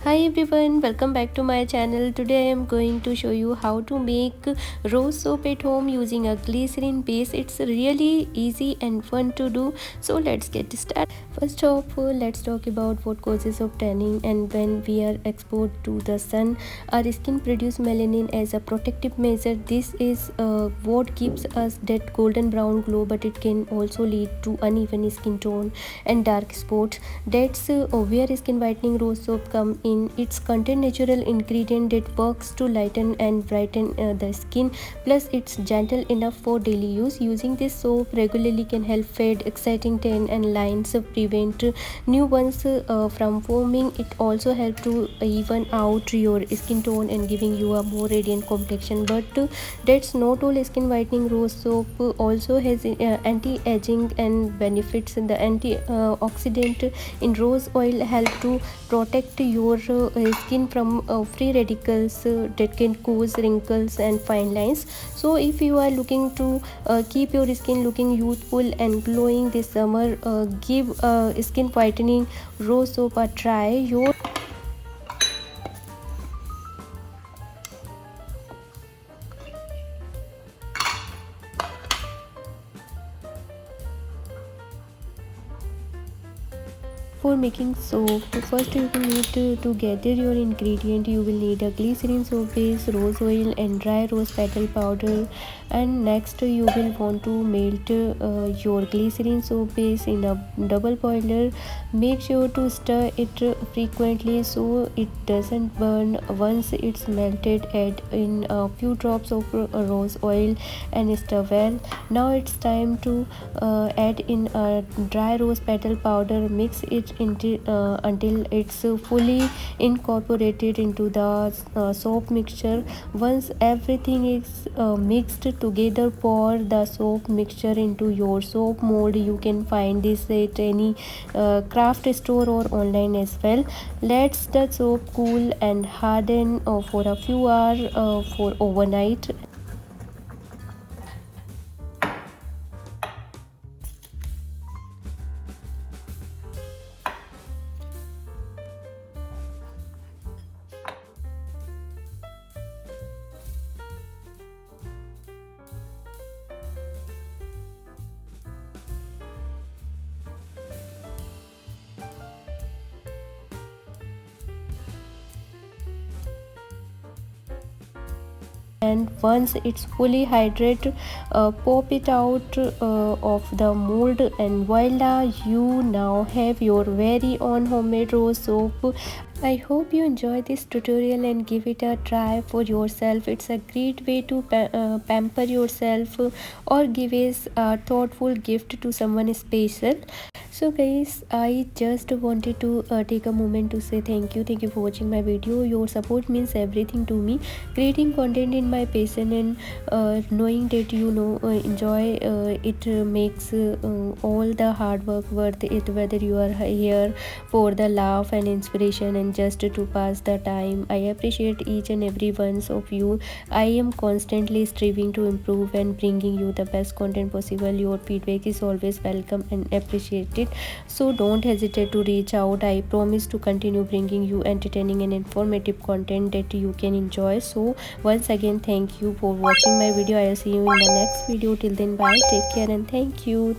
Hi everyone, welcome back to my channel. Today I am going to show you how to make rose soap at home using a glycerin base. It's really easy and fun to do. So let's get started. First of all, let's talk about what causes of tanning. And when we are exposed to the sun, our skin produces melanin as a protective measure. This is what gives us that golden brown glow, but it can also lead to uneven skin tone and dark spots. That's where skin whitening rose soap come in. Its contain natural ingredient that works to lighten and brighten the skin, plus it's gentle enough for daily use. Using this soap regularly can help fade exciting tan and lines, prevent new ones from forming. It also helps to even out your skin tone and giving you a more radiant complexion. But that's not all. Skin whitening rose soap also has anti-aging and benefits. The antioxidant in rose oil help to protect your skin from free radicals that can cause wrinkles and fine lines. So if you are looking to keep your skin looking youthful and glowing this summer, give skin whitening rose soap a try. For making soap, first you will need to gather your ingredient. You will need a glycerin soap base, rose oil and dry rose petal powder. And next you will want to melt your glycerin soap base in a double boiler. Make sure to stir it frequently so it doesn't burn. Once it's melted, add in a few drops of rose oil and stir well. Now it's time to add in a dry rose petal powder. Mix it until it's fully incorporated into the soap mixture. Once everything is mixed together, pour the soap mixture into your soap mold. You can find this at any craft store or online as well. Let the soap cool and harden for a few hours for overnight. And once it's fully hydrated, pop it out of the mold, and voila, you now have your very own homemade rose soap. I hope you enjoy this tutorial and give it a try for yourself. It's a great way to pamper yourself or give a thoughtful gift to someone special. So guys, I just wanted to take a moment to say thank you for watching my video. Your support means everything to me. Creating content in my passion, and knowing that enjoy it makes all the hard work worth it. Whether you are here for the laugh and inspiration and just to pass the time, I appreciate each and every one of you. I am constantly striving to improve and bringing you the best content possible. Your feedback is always welcome and appreciated, so don't hesitate to reach out. I promise to continue bringing you entertaining and informative content that you can enjoy. So once again, thank you for watching my video. I'll see you in the next video. Till then, bye, take care, and thank you.